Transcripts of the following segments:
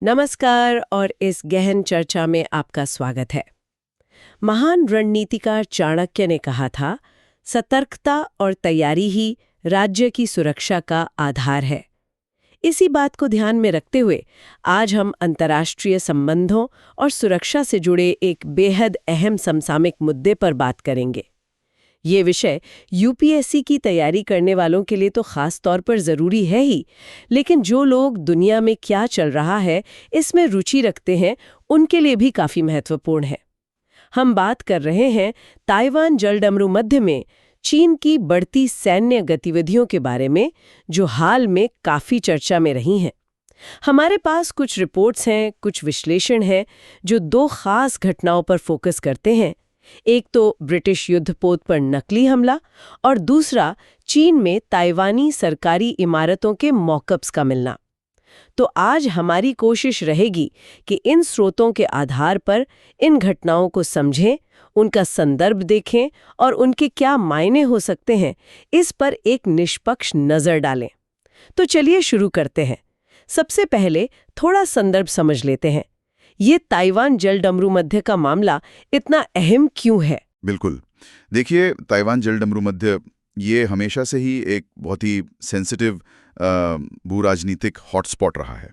नमस्कार और इस गहन चर्चा में आपका स्वागत है। महान रणनीतिकार चाणक्य ने कहा था, सतर्कता और तैयारी ही राज्य की सुरक्षा का आधार है। इसी बात को ध्यान में रखते हुए आज हम अंतर्राष्ट्रीय संबंधों और सुरक्षा से जुड़े एक बेहद अहम समसामयिक मुद्दे पर बात करेंगे। ये विषय यूपीएससी की तैयारी करने वालों के लिए तो खास तौर पर ज़रूरी है ही, लेकिन जो लोग दुनिया में क्या चल रहा है इसमें रुचि रखते हैं उनके लिए भी काफ़ी महत्वपूर्ण है। हम बात कर रहे हैं ताइवान जलडमरू मध्य में चीन की बढ़ती सैन्य गतिविधियों के बारे में, जो हाल में काफ़ी चर्चा में रही हैं। हमारे पास कुछ रिपोर्ट्स हैं, कुछ विश्लेषण हैं जो दो खास घटनाओं पर फोकस करते हैं। एक तो ब्रिटिश युद्धपोत पर नकली हमला और दूसरा चीन में ताइवानी सरकारी इमारतों के मॉकअप्स का मिलना। तो आज हमारी कोशिश रहेगी कि इन स्रोतों के आधार पर इन घटनाओं को समझें, उनका संदर्भ देखें और उनके क्या मायने हो सकते हैं, इस पर एक निष्पक्ष नज़र डालें। तो चलिए शुरू करते हैं। सबसे पहले थोड़ा संदर्भ समझ लेते हैं। ये ताइवान जलडमरू मध्य का मामला इतना अहम क्यों है? बिल्कुल। देखिए, ताइवान जलडमरू मध्य ये हमेशा से ही एक बहुत ही सेंसिटिव भू-राजनीतिक हॉटस्पॉट रहा है।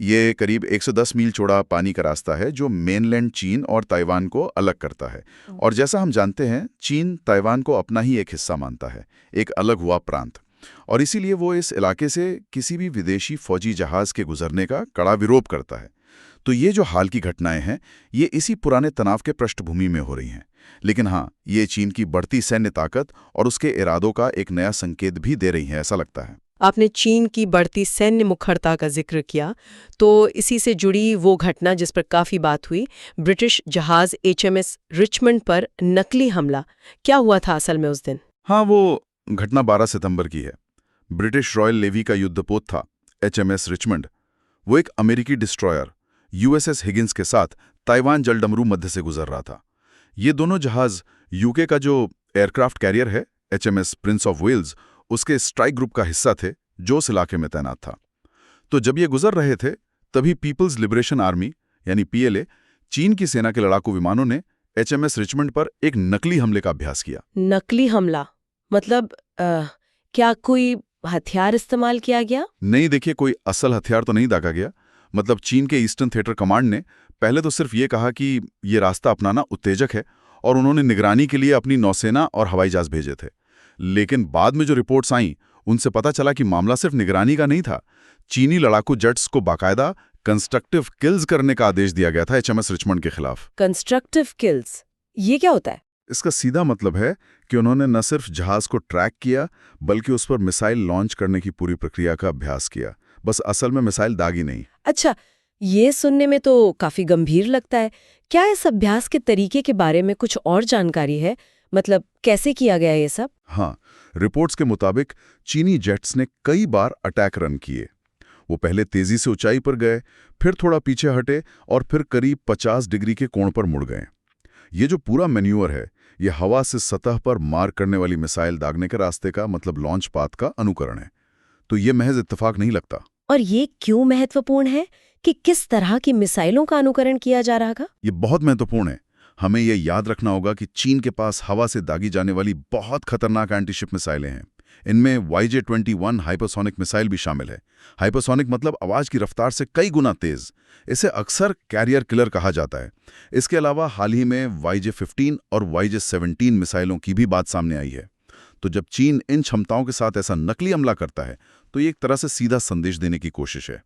ये करीब 110 मील चौड़ा पानी का रास्ता है जो मेनलैंड चीन और ताइवान को अलग करता है। और जैसा हम जानते हैं, चीन ताइवान को अपना ही एक हिस्सा मानता है, एक अलग हुआ प्रांत। और इसीलिए वो इस इलाके से किसी भी विदेशी फौजी जहाज के गुजरने का कड़ा विरोध करता है। तो ये जो हाल की घटनाएं हैं, ये इसी पुराने तनाव के पृष्ठभूमि में हो रही हैं। लेकिन हाँ, ये चीन की बढ़ती सैन्य ताकत और उसके इरादों का एक नया संकेत भी दे रही हैं, ऐसा लगता है। आपने चीन की बढ़ती सैन्य मुखरता का जिक्र किया, तो इसी से जुड़ी वो घटना जिस पर काफ़ी बात हुई, ब्रिटिश जहाज HMS रिचमंड पर नकली हमला। क्या हुआ था असल में उस दिन? हाँ, वो घटना 12 सितंबर की है। ब्रिटिश रॉयल नेवी का युद्धपोत था HMS रिचमंड। वो एक अमेरिकी डिस्ट्रॉयर USS हिगिंस के साथ ताइवान जलडमरू मध्य से गुजर रहा था। ये दोनों जहाज यूके का जो एयरक्राफ्ट कैरियर है HMS प्रिंस ऑफ वेल्स, उसके स्ट्राइक ग्रुप का हिस्सा थे जो उस इलाके में तैनात था। तो जब ये गुजर रहे थे, तभी पीपल्स लिबरेशन आर्मी यानी PLA, चीन की सेना के लड़ाकू विमानों ने HMS रिचमंड पर एक नकली हमले का अभ्यास किया। नकली हमला मतलब क्या कोई हथियार इस्तेमाल किया गया? नहीं, देखिए, कोई असल हथियार तो नहीं दागा गया। मतलब चीन के ईस्टर्न थिएटर कमांड ने पहले तो सिर्फ ये कहा कि ये रास्ता अपनाना उत्तेजक है और उन्होंने निगरानी के लिए अपनी नौसेना और हवाई जहाज भेजे थे। लेकिन बाद में जो रिपोर्ट्स आईं, उनसे पता चला कि मामला सिर्फ निगरानी का नहीं था। चीनी लड़ाकू जेट्स को बाकायदा कंस्ट्रक्टिव किल्स करने का आदेश दिया गया था HMS रिचमंड के खिलाफ। कंस्ट्रक्टिव किल्स, ये क्या होता है? इसका सीधा मतलब है कि उन्होंने न सिर्फ जहाज को ट्रैक किया, बल्कि उस पर मिसाइल लॉन्च करने की पूरी प्रक्रिया का अभ्यास किया। बस असल में मिसाइल दागी नहीं। अच्छा, ये सुनने में तो काफी गंभीर लगता है। क्या इस अभ्यास के तरीके के बारे में कुछ और जानकारी है? मतलब कैसे किया गया ये सब? हाँ, रिपोर्ट्स के मुताबिक चीनी जेट्स ने कई बार अटैक रन किए। वो पहले तेजी से ऊंचाई पर गए, फिर थोड़ा पीछे हटे और फिर करीब 50 डिग्री के कोण पर मुड़ गए। ये जो पूरा मैन्यूअर है, ये हवा से सतह पर मार करने वाली मिसाइल दागने के रास्ते का, मतलब लॉन्च पाथ का अनुकरण है। तो ये महज इत्तेफाक नहीं लगता। और ये क्यों महत्वपूर्ण है कि किस तरह की मिसाइलों का अनुकरण किया जा रहा था? ये बहुत महत्वपूर्ण है। हमें ये याद रखना होगा कि चीन के पास हवा से दागी जाने वाली बहुत खतरनाक एंटीशिप मिसाइलें हैं। इनमें YJ-21 हाइपरसोनिक मिसाइल भी शामिल है। हाइपरसोनिक मतलब आवाज की रफ्तार से कई गुना तेज। इसे अक्सर कैरियर किलर कहा जाता है। इसके अलावा हाल ही में YJ-15 और YJ-17 मिसाइलों की भी बात सामने आई है। तो जब चीन इन क्षमताओं के साथ ऐसा नकली हमला करता है, तो ये एक तरह से सीधा संदेश देने की कोशिश है।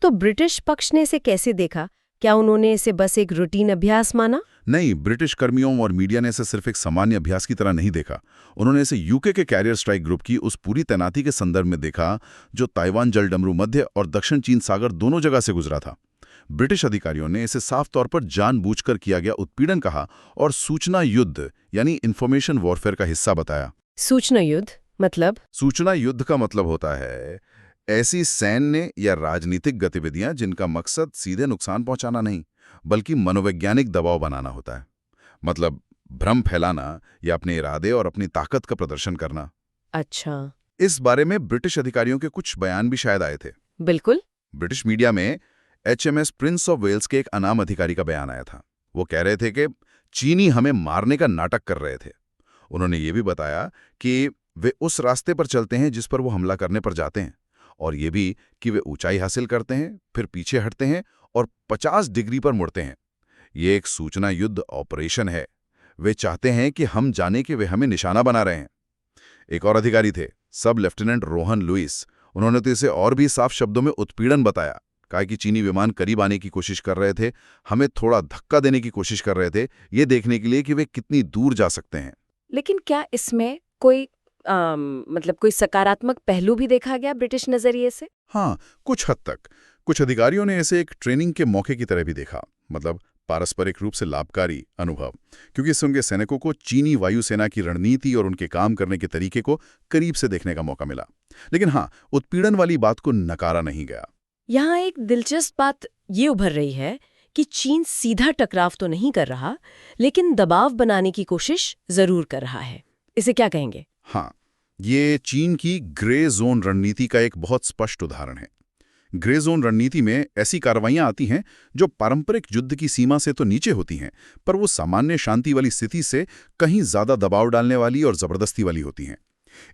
तो ब्रिटिश पक्ष ने इसे कैसे देखा? क्या उन्होंने इसे बस एक रूटीन अभ्यास माना? नहीं, ब्रिटिश कर्मियों और मीडिया ने इसे सिर्फ एक सामान्य अभ्यास की तरह नहीं देखा। उन्होंने इसे यूके के कैरियर स्ट्राइक ग्रुप की उस पूरी तैनाती के संदर्भ में देखा जो ताइवान जलडमरू मध्य और दक्षिण चीन सागर दोनों जगह से गुजरा था। ब्रिटिश अधिकारियों ने इसे साफ तौर पर जानबूझकर किया गया उत्पीड़न कहा और सूचना युद्ध यानी इंफॉर्मेशन वॉरफेयर का हिस्सा बताया। सूचना युद्ध मतलब? सूचना युद्ध का मतलब होता है ऐसी सैन्य या राजनीतिक गतिविधियां जिनका मकसद सीधे नुकसान पहुंचाना नहीं, बल्कि मनोवैज्ञानिक दबाव बनाना होता है। मतलब भ्रम फैलाना या अपने इरादे और अपनी ताकत का प्रदर्शन करना। अच्छा, इस बारे में ब्रिटिश अधिकारियों के कुछ बयान भी शायद आए थे। बिल्कुल। ब्रिटिश मीडिया में HMS प्रिंस ऑफ वेल्स के एक अनाम अधिकारी का बयान आया था। वो कह रहे थे कि चीनी हमें मारने का नाटक कर रहे थे। उन्होंने ये भी बताया कि वे उस रास्ते पर चलते हैं जिस पर वो हमला करने पर जाते हैं, और ये भी कि वे ऊंचाई हासिल करते हैं, फिर पीछे हटते हैं और 50 डिग्री पर मुड़ते हैं। ये एक सूचना युद्ध ऑपरेशन है। वे चाहते हैं कि हम जाने कि वे हमें निशाना बना रहे हैं। एक और अधिकारी थे, सब लेफ्टिनेंट रोहन लुइस। उन्होंने तो इसे और भी साफ शब्दों में उत्पीड़न बताया। कहा कि चीनी विमान करीब आने की कोशिश कर रहे थे, हमें थोड़ा धक्का देने की कोशिश कर रहे थे, ये देखने के लिए कि वे कितनी दूर जा सकते हैं। लेकिन क्या इसमें कोई मतलब कोई सकारात्मक पहलू भी देखा गया ब्रिटिश नजरिए से? हाँ, कुछ हद तक। कुछ अधिकारियों ने इसे एक ट्रेनिंग के मौके की तरह भी देखा, मतलब पारस्परिक रूप से लाभकारी अनुभव, क्योंकि इससे उनके सैनिकों को चीनी वायुसेना की रणनीति और उनके काम करने के तरीके को करीब से देखने का मौका मिला। लेकिन हाँ, उत्पीड़न वाली बात को नकारा नहीं गया। यहाँ एक दिलचस्प बात ये उभर रही है कि चीन सीधा टकराव तो नहीं कर रहा, लेकिन दबाव बनाने की कोशिश जरूर कर रहा है। इसे क्या कहेंगे? हाँ, ये चीन की ग्रे जोन रणनीति का एक बहुत स्पष्ट उदाहरण है। ग्रे जोन रणनीति में ऐसी कार्रवाइयां आती हैं जो पारंपरिक युद्ध की सीमा से तो नीचे होती हैं, पर वो सामान्य शांति वाली स्थिति से कहीं ज्यादा दबाव डालने वाली और जबरदस्ती वाली होती हैं।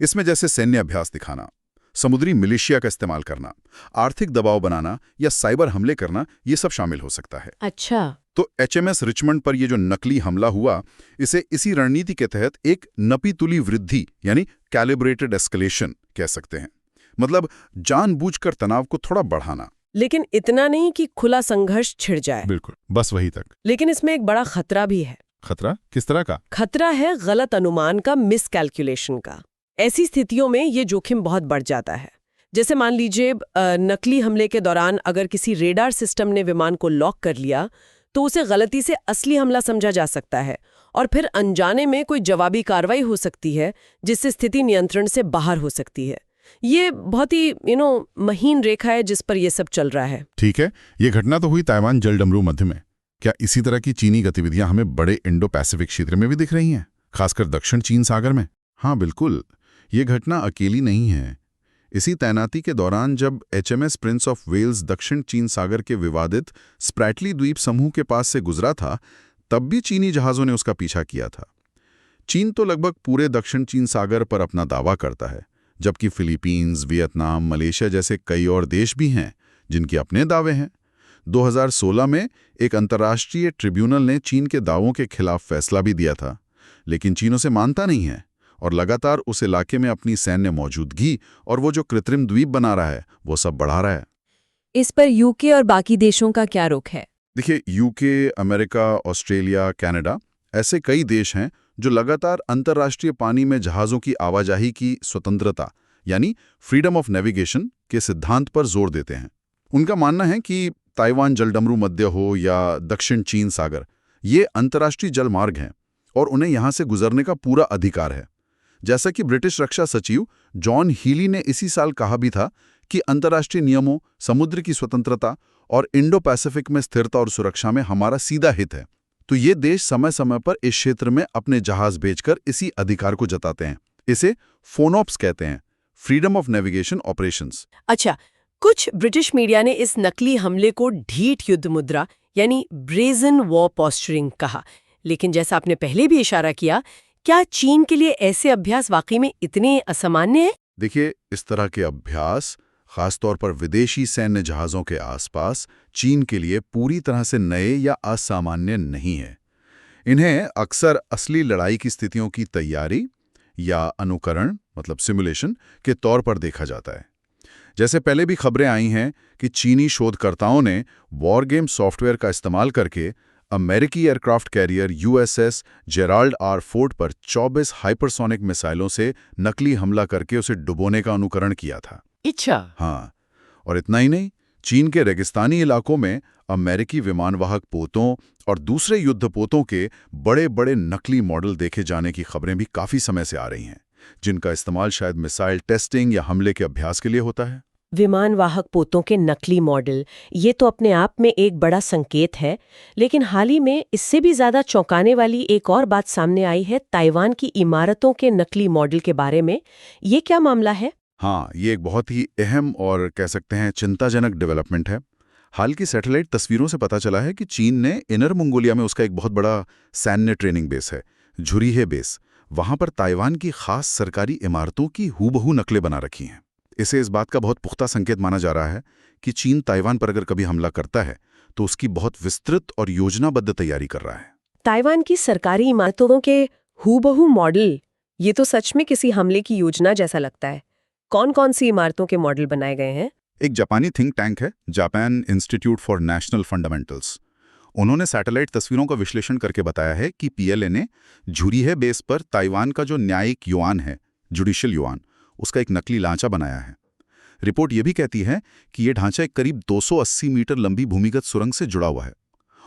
इसमें जैसे सैन्य अभ्यास दिखाना, समुद्री मिलिशिया का इस्तेमाल करना, आर्थिक दबाव बनाना या साइबर हमले करना, ये सब शामिल हो सकता है। अच्छा, तो HMS रिचमंड पर ये जो नकली हमला हुआ, इसे इसी रणनीति के तहत एक नपीतुली वृद्धि यानी कैलिब्रेटेड एस्केलेशन कह सकते हैं। मतलब जानबूझकर तनाव को थोड़ा बढ़ाना। लेकिन इतना नहीं कि खुला संघर्ष छिड़ जाए। बिल्कुल, बस वही तक। लेकिन इसमें एक बड़ा खतरा भी है। खतरा किस तरह का? खतरा है गलत अनुमान का, मिसकैलकुलेशन का। ऐसी स्थितियों में ये जोखिम बहुत बढ़ जाता है। जैसे मान लीजिए नकली हमले के दौरान अगर किसी रेडार सिस्टम ने विमान को लॉक कर लिया, तो उसे गलती से असली हमला समझा जा सकता है और फिर अनजाने में कोई जवाबी कार्रवाई हो सकती है जिससे स्थिति नियंत्रण से बाहर हो सकती है। ये बहुत ही महीन रेखा है जिस पर यह सब चल रहा है। ठीक है, ये घटना तो हुई ताइवान जलडमरू मध्य में। क्या इसी तरह की चीनी गतिविधियां हमें बड़े इंडो पैसिफिक क्षेत्र में भी दिख रही हैं, खासकर दक्षिण चीन सागर में? हाँ बिल्कुल, ये घटना अकेली नहीं है। इसी तैनाती के दौरान जब HMS प्रिंस ऑफ वेल्स दक्षिण चीन सागर के विवादित स्प्रैटली द्वीप समूह के पास से गुजरा था, तब भी चीनी जहाज़ों ने उसका पीछा किया था। चीन तो लगभग पूरे दक्षिण चीन सागर पर अपना दावा करता है, जबकि फिलीपींस, वियतनाम, मलेशिया जैसे कई और देश भी हैं जिनके अपने दावे हैं। 2016 में एक अंतर्राष्ट्रीय ट्रिब्यूनल ने चीन के दावों के खिलाफ फैसला भी दिया था, लेकिन चीन उसे मानता नहीं है और लगातार उस इलाके में अपनी सैन्य मौजूदगी और वो जो कृत्रिम द्वीप बना रहा है वो सब बढ़ा रहा है। इस पर यूके और बाकी देशों का क्या रुख है? देखिए, यूके, अमेरिका, ऑस्ट्रेलिया, कनाडा ऐसे कई देश हैं जो लगातार अंतर्राष्ट्रीय पानी में जहाज़ों की आवाजाही की स्वतंत्रता यानी फ्रीडम ऑफ नेविगेशन के सिद्धांत पर जोर देते हैं। उनका मानना है कि ताइवान जलडमरू मध्य हो या दक्षिण चीन सागर, ये अंतर्राष्ट्रीय जल मार्ग हैं और उन्हें यहाँ से गुजरने का पूरा अधिकार है। जैसा कि ब्रिटिश रक्षा सचिव जॉन हीली ने इसी साल कहा भी था कि अंतर्राष्ट्रीय नियमों, समुद्र की स्वतंत्रता और इंडो पैसिफिक में स्थिरता और सुरक्षा में हमारा सीधा हित है। तो ये देश समय समय पर इस क्षेत्र में अपने जहाज भेजकर इसी अधिकार को जताते हैं। इसे फोनोप्स कहते हैं, फ्रीडम ऑफ नेविगेशन ऑपरेशंस। अच्छा, कुछ ब्रिटिश मीडिया ने इस नकली हमले को ढीठ युद्ध मुद्रा यानी ब्रेजन वॉर पोस्चरिंग कहा, लेकिन जैसा आपने पहले भी इशारा किया, क्या चीन के लिए ऐसे अभ्यास वाकई में इतने असामान्य हैं? देखिए, इस तरह के अभ्यास खासतौर पर विदेशी सैन्य जहाज़ों के आसपास चीन के लिए पूरी तरह से नए या असामान्य नहीं है। इन्हें अक्सर असली लड़ाई की स्थितियों की तैयारी या अनुकरण मतलब सिमुलेशन के तौर पर देखा जाता है। जैसे पहले भी खबरें आई हैं कि चीनी शोधकर्ताओं ने वॉर गेम सॉफ्टवेयर का इस्तेमाल करके अमेरिकी aircraft carrier USS Gerald R. Ford पर 24 हाइपरसोनिक मिसाइलों से नकली हमला करके उसे डुबोने का अनुकरण किया था। अच्छा। हाँ, और इतना ही नहीं, चीन के रेगिस्तानी इलाकों में अमेरिकी विमानवाहक पोतों और दूसरे युद्धपोतों के बड़े बड़े नकली मॉडल देखे जाने की खबरें भी काफी समय से आ रही हैं, जिनका इस्तेमाल शायद मिसाइल टेस्टिंग या हमले के अभ्यास के लिए होता है। विमानवाहक पोतों के नकली मॉडल, ये तो अपने आप में एक बड़ा संकेत है, लेकिन हाल ही में इससे भी ज्यादा चौंकाने वाली एक और बात सामने आई है ताइवान की इमारतों के नकली मॉडल के बारे में। ये क्या मामला है? हाँ, ये एक बहुत ही अहम और कह सकते हैं चिंताजनक डेवलपमेंट है। हाल की सैटेलाइट तस्वीरों से पता चला है कि चीन ने इनर मंगोलिया में उसका एक बहुत बड़ा सैन्य ट्रेनिंग बेस है, झुरीहे बेस। वहां पर ताइवान की खास सरकारी इमारतों की हूबहू नकलें बना रखी हैं। इसे इस बात का बहुत पुख्ता संकेत माना जा रहा है कि चीन ताइवान पर अगर कभी हमला करता है तो उसकी बहुत विस्तृत और योजनाबद्ध तैयारी कर रहा है। ताइवान की सरकारी इमारतों के हूबहू मॉडल, ये तो सच में किसी हमले की योजना जैसा लगता है। कौन-कौन सी इमारतों के मॉडल बनाए गए हैं? एक जापानी थिंक टैंक है, Japan institute for national fundamentals. उन्होंने सैटेलाइट तस्वीरों का विश्लेषण करके बताया है कि पीएलए ने झुरीहे बेस पर ताइवान का जो न्यायिक युआन है, जुडिशियल युआन, उसका एक नकली ढांचा बनाया है। रिपोर्ट ये भी कहती है कि ये ढांचा एक करीब 280 मीटर लंबी भूमिगत सुरंग से जुड़ा हुआ है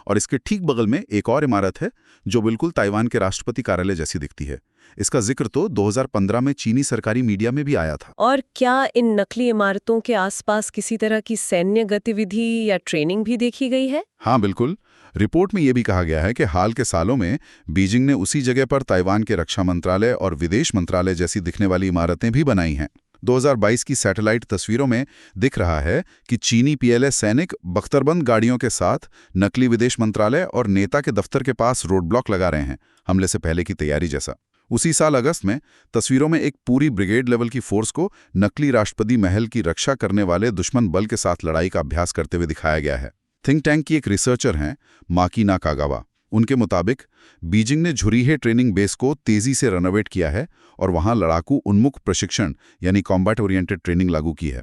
और इसके ठीक बगल में एक और इमारत है जो बिल्कुल ताइवान के राष्ट्रपति कार्यालय जैसी दिखती है। इसका जिक्र तो 2015 में चीनी सरकारी मीडिया में भी आया था। और क्या इन नकली इमारतों के आसपास किसी तरह की सैन्य गतिविधि या ट्रेनिंग भी देखी गई है? हाँ बिल्कुल। रिपोर्ट में यह भी कहा गया है कि हाल के सालों में बीजिंग ने उसी जगह पर ताइवान के रक्षा मंत्रालय और विदेश मंत्रालय जैसी दिखने वाली इमारतें भी बनाई हैं। 2022 की सैटेलाइट तस्वीरों में दिख रहा है कि चीनी पीएलए सैनिक बख्तरबंद गाड़ियों के साथ नकली विदेश मंत्रालय और नेता के दफ्तर के पास रोड ब्लॉक लगा रहे हैं, हमले से पहले की तैयारी जैसा। उसी साल अगस्त में तस्वीरों में एक पूरी ब्रिगेड लेवल की फोर्स को नकली राष्ट्रपति महल की रक्षा करने वाले दुश्मन बल के साथ लड़ाई का अभ्यास करते हुए दिखाया गया है। थिंक टैंक की एक रिसर्चर हैं माकी नाकागावा। उनके मुताबिक बीजिंग ने झुरीहे ट्रेनिंग बेस को तेजी से रेनोवेट किया है और वहां लड़ाकू उन्मुख प्रशिक्षण यानी कॉम्बैट ओरिएंटेड ट्रेनिंग लागू की है।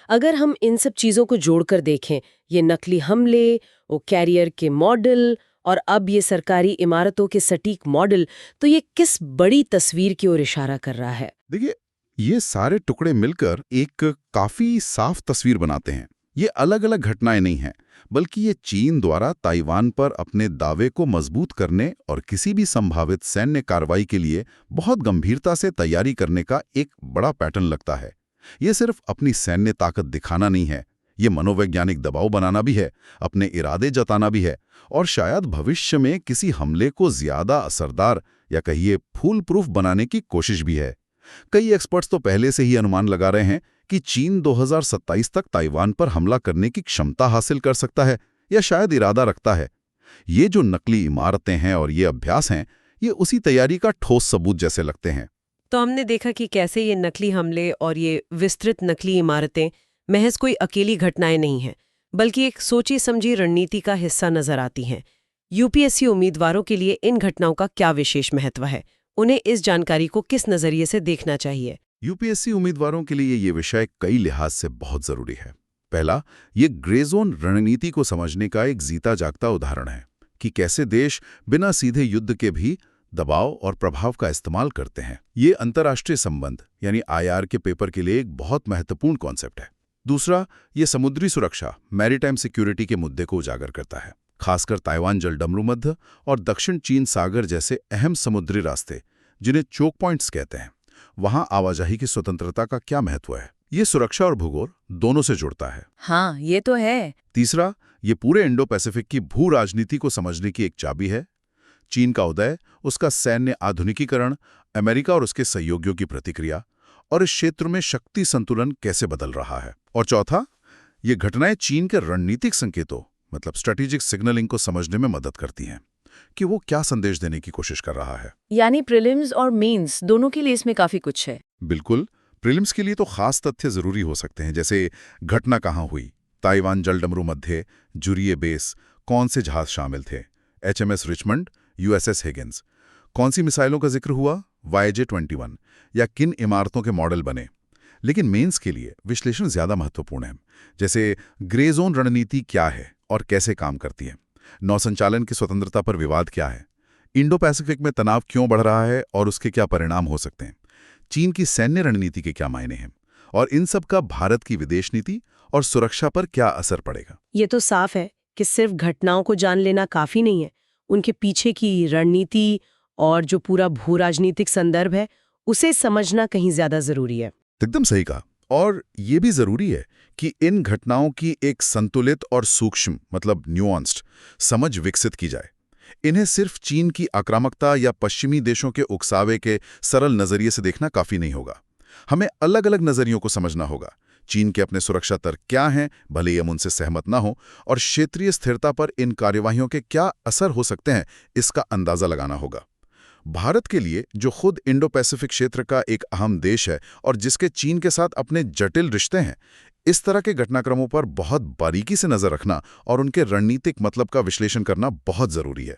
अगर हम इन सब चीजों को जोड़कर देखें, ये नकली हमले, वो कैरियर के मॉडल और अब ये सरकारी इमारतों के सटीक मॉडल, तो ये किस बड़ी तस्वीर की ओर इशारा कर रहा है? देखिए, ये सारे टुकड़े मिलकर एक काफी साफ तस्वीर बनाते हैं। ये अलग अलग घटनाएं नहीं हैं, बल्कि ये चीन द्वारा ताइवान पर अपने दावे को मजबूत करने और किसी भी संभावित सैन्य कार्रवाई के लिए बहुत गंभीरता से तैयारी करने का एक बड़ा पैटर्न लगता है। ये सिर्फ अपनी सैन्य ताकत दिखाना नहीं है, ये मनोवैज्ञानिक दबाव बनाना भी है, अपने इरादे जताना भी है और शायद भविष्य में किसी हमले को ज्यादा असरदार या कहिए फूल प्रूफ बनाने की कोशिश भी है। कई एक्सपर्ट्स तो पहले से ही अनुमान लगा रहे हैं कि चीन 2027 तक ताइवान पर हमला करने की क्षमता हासिल कर सकता है या शायद इरादा रखता है। ये जो नकली इमारतें हैं और ये अभ्यास हैं, ये उसी तैयारी का ठोस सबूत जैसे लगते हैं। तो हमने देखा कि कैसे ये नकली हमले और ये विस्तृत नकली इमारतें महज कोई अकेली घटनाएं नहीं हैं, बल्कि एक सोची समझी रणनीति का हिस्सा नजर आती हैं। यूपीएससी उम्मीदवारों के लिए इन घटनाओं का क्या विशेष महत्व है? उन्हें इस जानकारी को किस नजरिए से देखना चाहिए? यूपीएससी उम्मीदवारों के लिए ये विषय कई लिहाज से बहुत जरूरी है। पहला, ये ग्रे जोन रणनीति को समझने का एक जीता जागता उदाहरण है कि कैसे देश बिना सीधे युद्ध के भी दबाव और प्रभाव का इस्तेमाल करते हैं। ये अंतर्राष्ट्रीय संबंध यानी आईआर के पेपर के लिए एक बहुत महत्वपूर्ण कॉन्सेप्ट है। दूसरा, ये समुद्री सुरक्षा मैरीटाइम सिक्योरिटी के मुद्दे को उजागर करता है, खासकर ताइवान जलडमरू मध्य और दक्षिण चीन सागर जैसे अहम समुद्री रास्ते जिन्हें चोक पॉइंट्स कहते हैं। वहां आवाजाही की स्वतंत्रता का क्या महत्व है? ये सुरक्षा और भूगोल दोनों से जुड़ता है। हाँ, ये तो है। तीसरा, ये पूरे इंडो पैसिफिक की भू राजनीति को समझने की एक चाबी है। चीन का उदय, उसका सैन्य आधुनिकीकरण, अमेरिका और उसके सहयोगियों की प्रतिक्रिया और इस क्षेत्र में शक्ति संतुलन कैसे बदल रहा है। और चौथा, ये घटनाएं चीन के रणनीतिक संकेतों मतलब स्ट्रेटेजिक सिग्नलिंग को समझने में मदद करती हैं कि वो क्या संदेश देने की कोशिश कर रहा है। यानी प्रीलिम्स और मेंस दोनों के लिए इसमें काफी कुछ है। बिल्कुल। प्रीलिम्स के लिए तो खास तथ्य जरूरी हो सकते हैं, जैसे घटना कहाँ हुई, ताइवान जलडमरू मध्य, झुरीहे बेस, कौन से जहाज शामिल थे, HMS रिचमंड, USS हिगिंस, कौन सी मिसाइलों का जिक्र हुआ, YJ-21, या किन इमारतों के मॉडल बने। लेकिन मेंस के लिए विश्लेषण ज्यादा महत्वपूर्ण है, जैसे ग्रे जोन रणनीति क्या है और कैसे काम करती है, नौसंचालन की स्वतंत्रता पर विवाद क्या है, इंडो पैसिफिक में तनाव क्यों बढ़ रहा है और उसके क्या परिणाम हो सकते हैं, चीन की सैन्य रणनीति के क्या मायने हैं, और इन सब का भारत की विदेश नीति और सुरक्षा पर क्या असर पड़ेगा। ये तो साफ है कि सिर्फ घटनाओं को जान लेना काफी नहीं है, उनके पीछे की रणनीति और जो पूरा भू राजनीतिक संदर्भ है उसे समझना कहीं ज्यादा जरूरी है। एकदम सही कहा। और ये भी जरूरी है कि इन घटनाओं की एक संतुलित और सूक्ष्म मतलब न्यूआंस्ड समझ विकसित की जाए। इन्हें सिर्फ चीन की आक्रामकता या पश्चिमी देशों के उकसावे के सरल नजरिए से देखना काफी नहीं होगा। हमें अलग अलग नजरियों को समझना होगा, चीन के अपने सुरक्षा तर्क क्या हैं, भले ही हम उनसे सहमत ना हो, और क्षेत्रीय स्थिरता पर इन कार्यवाहियों के क्या असर हो सकते हैं, इसका अंदाजा लगाना होगा। भारत के लिए, जो खुद इंडो पैसिफिक क्षेत्र का एक अहम देश है और जिसके चीन के साथ अपने जटिल रिश्ते हैं, इस तरह के घटनाक्रमों पर बहुत बारीकी से नजर रखना और उनके रणनीतिक मतलब का विश्लेषण करना बहुत जरूरी है।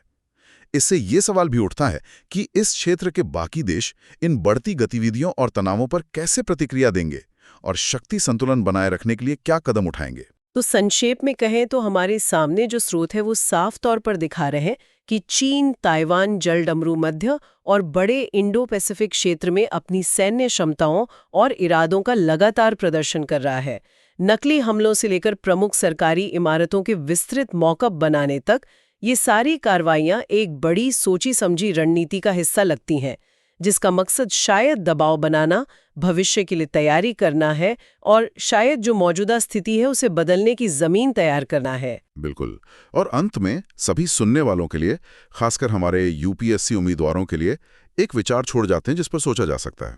इससे ये सवाल भी उठता है कि इस क्षेत्र के बाकी देश इन बढ़ती गतिविधियों और तनावों पर कैसे प्रतिक्रिया देंगे और शक्ति संतुलन बनाए रखने के लिए क्या कदम उठाएंगे। तो संक्षेप में कहें तो हमारे सामने जो स्रोत है वो साफ तौर पर दिखा रहे हैं कि चीन ताइवान जलडमरू मध्य और बड़े इंडो पैसिफिक क्षेत्र में अपनी सैन्य क्षमताओं और इरादों का लगातार प्रदर्शन कर रहा है। नकली हमलों से लेकर प्रमुख सरकारी इमारतों के विस्तृत मॉकअप बनाने तक ये सारी कार्रवाइयां एक बड़ी सोची समझी रणनीति का हिस्सा लगती हैं, जिसका मकसद शायद दबाव बनाना, भविष्य के लिए तैयारी करना है और शायद जो मौजूदा स्थिति है उसे बदलने की जमीन तैयार करना है। बिल्कुल। और अंत में सभी सुनने वालों के लिए, खासकर हमारे यूपीएससी उम्मीदवारों के लिए, एक विचार छोड़ जाते हैं जिस पर सोचा जा सकता है।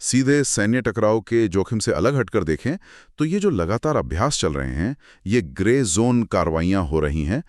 सीधे सैन्य टकराव के जोखिम से अलग हटकर देखें तो ये जो लगातार अभ्यास चल रहे हैं, ये ग्रे जोन कार्रवाइयां हो रही हैं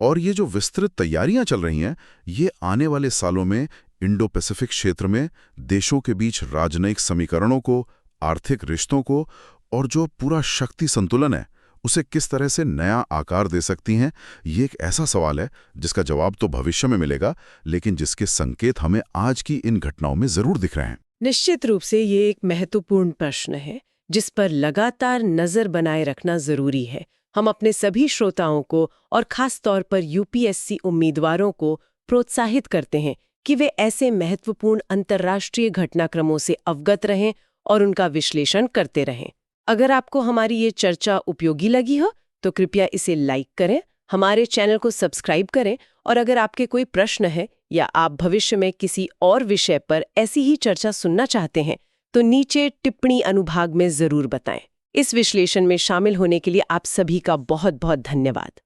और ये जो विस्तृत तैयारियां चल रही हैं, ये आने वाले सालों में इंडो पैसिफिक क्षेत्र में देशों के बीच राजनयिक समीकरणों को, आर्थिक रिश्तों को और जो पूरा शक्ति संतुलन है उसे किस तरह से नया आकार दे सकती हैं। ये एक ऐसा सवाल है जिसका जवाब तो भविष्य में मिलेगा, लेकिन जिसके संकेत हमें आज की इन घटनाओं में जरूर दिख रहे हैं। निश्चित रूप से ये एक महत्वपूर्ण प्रश्न है जिस पर लगातार नजर बनाए रखना जरूरी है। हम अपने सभी श्रोताओं को और खास तौर पर यूपीएससी उम्मीदवारों को प्रोत्साहित करते हैं कि वे ऐसे महत्वपूर्ण अंतर्राष्ट्रीय घटनाक्रमों से अवगत रहें और उनका विश्लेषण करते रहें। अगर आपको हमारी ये चर्चा उपयोगी लगी हो तो कृपया इसे लाइक करें, हमारे चैनल को सब्सक्राइब करें और अगर आपके कोई प्रश्न है या आप भविष्य में किसी और विषय पर ऐसी ही चर्चा सुनना चाहते हैं तो नीचे टिप्पणी अनुभाग में जरूर बताएं। इस विश्लेषण में शामिल होने के लिए आप सभी का बहुत बहुत धन्यवाद।